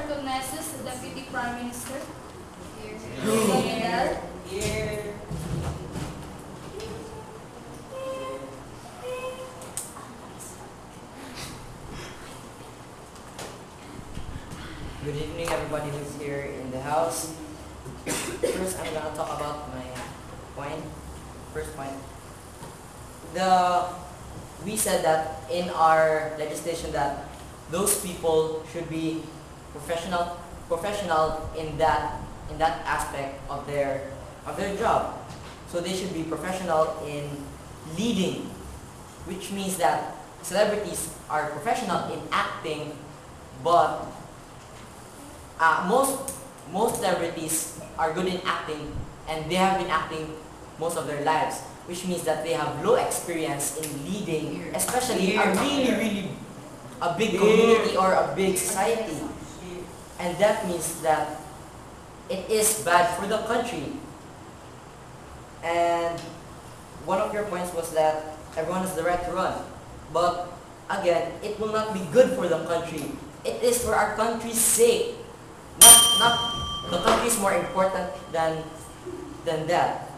recognizes the Deputy Prime Minister. Here. Here. Good evening, everybody who's here in the house. First, I'm gonna talk about my point. First point. We said that in our legislation that those people should be professional in that aspect of their job. So they should be professional in leading, which means that celebrities are professional in acting, but most celebrities are good in acting, and they have been acting most of their lives, which means that they have low experience in leading, especially a really a big community or a big society. And that means that it is bad for the country. And one of your points was that everyone has the right to run. But again, it will not be good for the country. It is for our country's sake. Not the country is more important than that.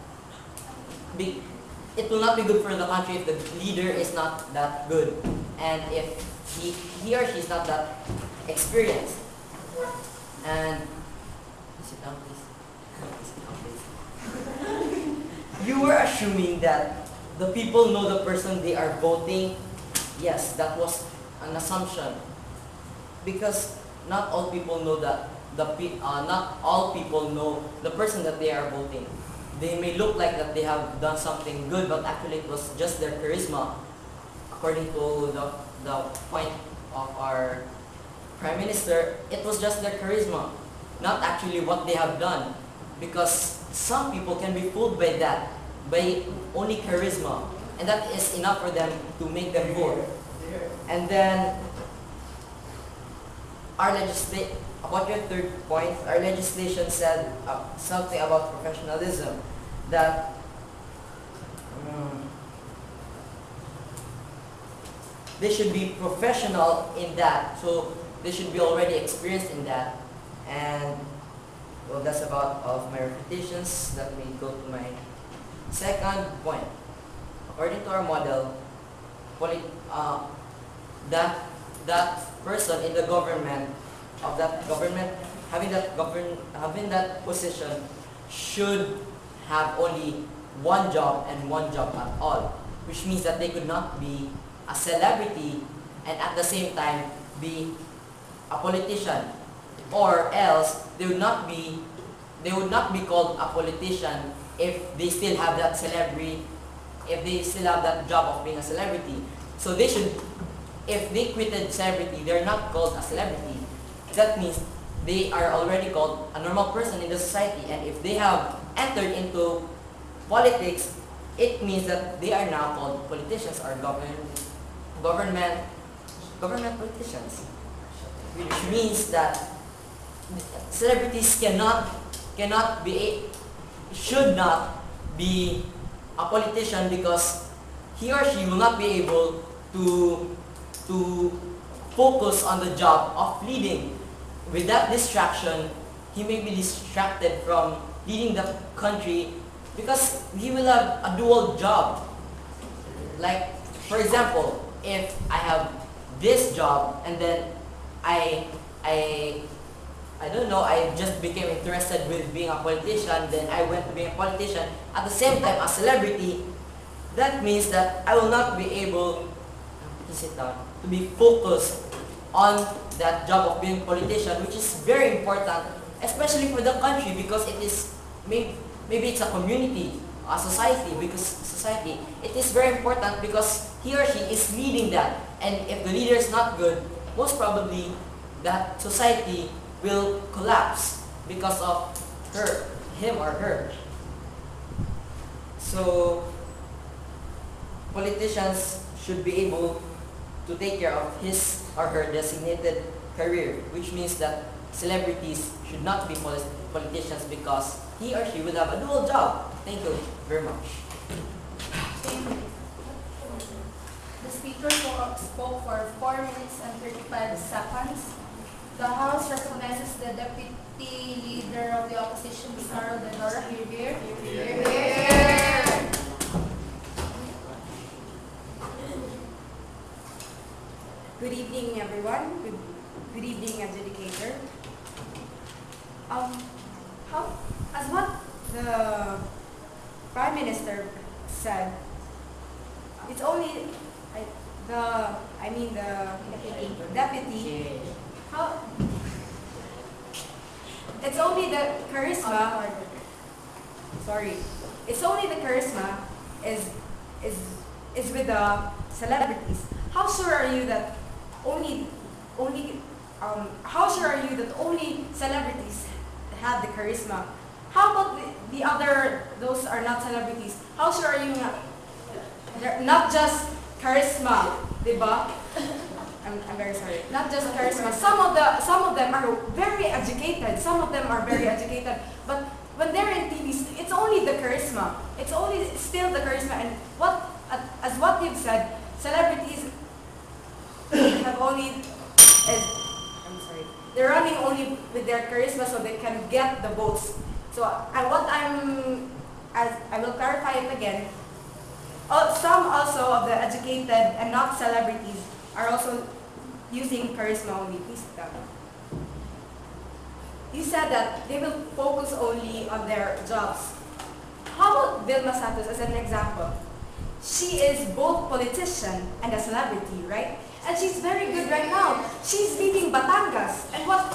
It will not be good for the country if the leader is not that good, and if he or she is not that experienced. And sit down, please. Sit down, please. You were assuming that the people know the person they are voting. Yes, that was an assumption, because not all people know that not all people know the person that they are voting. They may look like that they have done something good, but actually it was just their charisma. According to the point of our Prime Minister, it was just their charisma, not actually what they have done. Because some people can be fooled by that, by only charisma, and that is enough for them to make them vote. And then about your third point, our legislation said something about professionalism, that they should be professional in that, so they should be already experienced in that. And well, that's about all of my refutations. Let me go to my second point. According to our model, that person in the government, having that position, should have only one job and one job at all, which means that they could not be a celebrity and at the same time be a politician, or else they would not be called a politician if they still have that job of being a celebrity. So they should, if they quitted celebrity, they're not called a celebrity. That means they are already called a normal person in the society, and if they have entered into politics, it means that they are now called politicians or government politicians, which means that celebrities should not be a politician, because he or she will not be able to focus on the job of leading. With that distraction, he may be distracted from leading the country, because he will have a dual job. Like, for example, if I have this job and then I don't know, I just became interested with being a politician, then I went to being a politician at the same time a celebrity, that means that I will not be able to be focused on that job of being a politician, which is very important, especially for the country, because it is, maybe it's a community, a society, it is very important because he or she is leading that. And if the leader is not good, most probably that society will collapse because of him or her. So politicians should be able to take care of his or her designated career, which means that celebrities should not be politicians, because he or she will have a dual job. Thank you very much. The speaker spoke for 4 minutes and 35 seconds. The House recognizes is the deputy leader of the opposition, Mr. Doydora. Here. Good evening, everyone. Good evening, Adjudicator. As what the Prime Minister said, it's only the deputy. How? It's only the charisma. Sorry, it's only the charisma is with the celebrities. How sure are you that only celebrities have the charisma? How about the other, those are not celebrities? How sure are you they're not just charisma, diba? I'm very sorry. Not just charisma. Some of them are very educated. Some of them are very educated. But when they're in TV, it's only the charisma. It's only still the charisma. And as what you've said, celebrities have only they're running only with their charisma so they can get the votes. So I will clarify it again. Some also of the educated and not celebrities are also using charisma only. Please tell me. You said that they will focus only on their jobs. How about Vilma Santos as an example? She is both politician and a celebrity, right? And she's very good right now. She's leading Batangas. And what?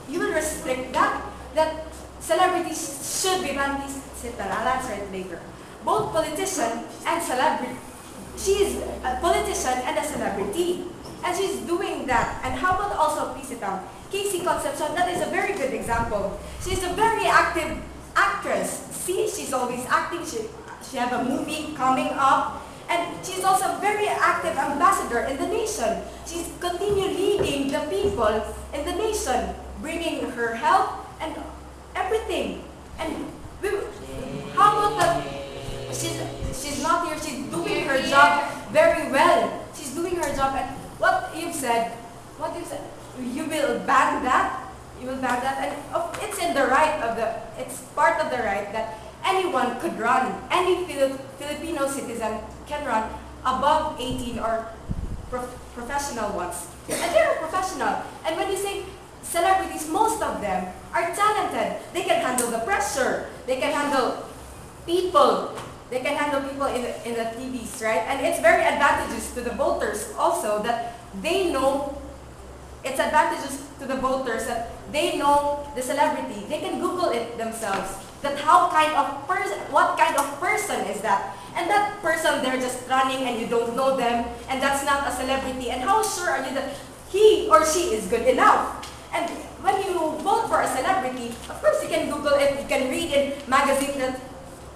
You will restrict that? That celebrities should be banned? Please sit down. I'll answer it later. Both politician and celebrity. She is a politician and a celebrity. And she's doing that. And how about also, please sit down, Casey Concepcion? That is a very good example. She's a very active actress. See, she's always acting. She have a movie coming up. And she's also a very active ambassador in the nation. She's continue leading the people in the nation, bringing her help and everything. And how about that? She's not here. She's doing her job very well. She's doing her job. And what you've said, you will ban that. You will ban that, and it's in the right of the. It's part of the right that anyone could run. Any Filipino citizen can run above 18 or professional ones. And they're professional. And when you say celebrities, most of them are talented. They can handle the pressure. They can handle people. They can handle people in the TVs, right? And it's very advantageous to the voters also that they know. It's advantageous to the voters that they know the celebrity. They can Google it themselves. That what kind of person is that? And that person, they're just running and you don't know them, and that's not a celebrity. And how sure are you that he or she is good enough? And when you vote for a celebrity, of course you can Google it, you can read in magazines that,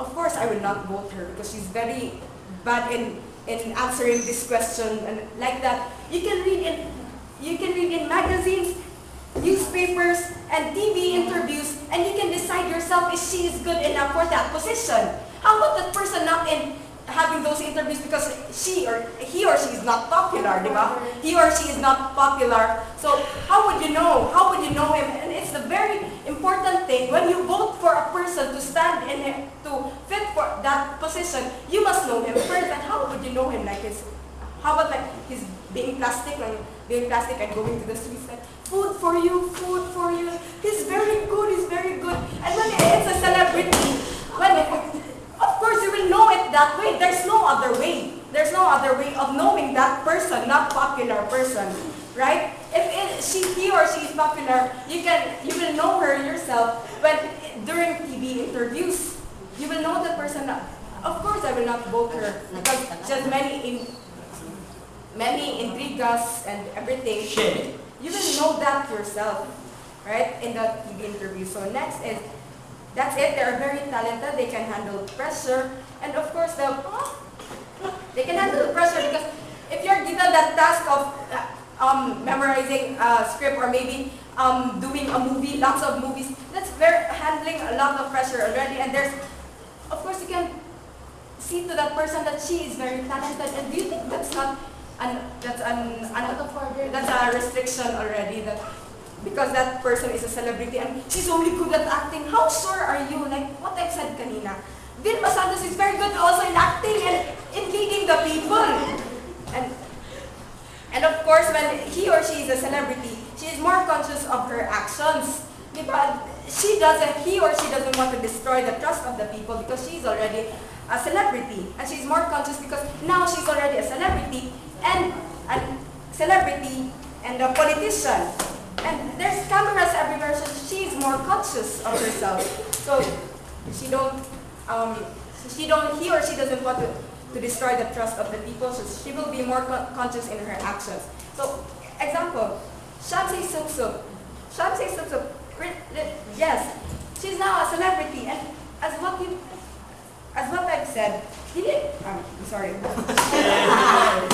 of course I will not vote her because she's very bad in answering this question and like that. You can read in magazines, newspapers, and TV interviews, and you can decide yourself if she is good enough for that position. How about that person not in having those interviews because he or she is not popular, diba? He or she is not popular. So how would you know? How would you know him? And it's a very important thing when you vote for a person to stand in him, to fit for that position. You must know him first. And how would you know him? How about he's being plastic and going to the streets like food for you. He's very good. And when it's a celebrity, of course you will know it that way. There's no other way. There's no other way of knowing that person, not popular person, right? If he or she is popular, you will know her yourself when during TV interviews. You will know the person. Of course, I will not vote her because she has many intrigas and everything. Shit. You will know that yourself, right? In the TV interview. So next is. That's it. They are very talented. They can handle pressure. And of course, they can handle the pressure because if you're given that task of memorizing a script or maybe doing a movie, lots of movies, that's handling a lot of pressure already. And of course, you can see to that person that she is very talented. And do you think that's not that's a restriction already that because that person is a celebrity and she's only good at acting. How sure are you? Like what I've said kanina. Vilma Santos is very good also in acting and in leading the people. And of course, when he or she is a celebrity, she is more conscious of her actions. Diba? He or she doesn't want to destroy the trust of the people because she's already a celebrity. And she's more conscious because now she's already a celebrity and a politician. And there's cameras everywhere, so she's more conscious of herself. So he or she doesn't want to destroy the trust of the people, so she will be more conscious in her actions. So, example, Shamsi Suksuk. Shamsi Suksuk, yes, she's now a celebrity, and as what I've said, I'm sorry.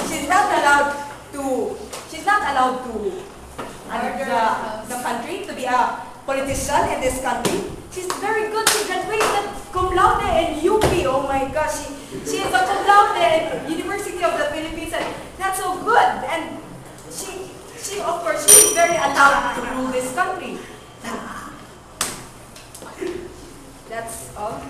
She's not allowed to the country to be a politician in this country. She's very good. She graduated cum laude in UP. Oh my gosh, she is a cum laude in University of the Philippines, and that's so good. And she of course she is very allowed to rule this country. That's all.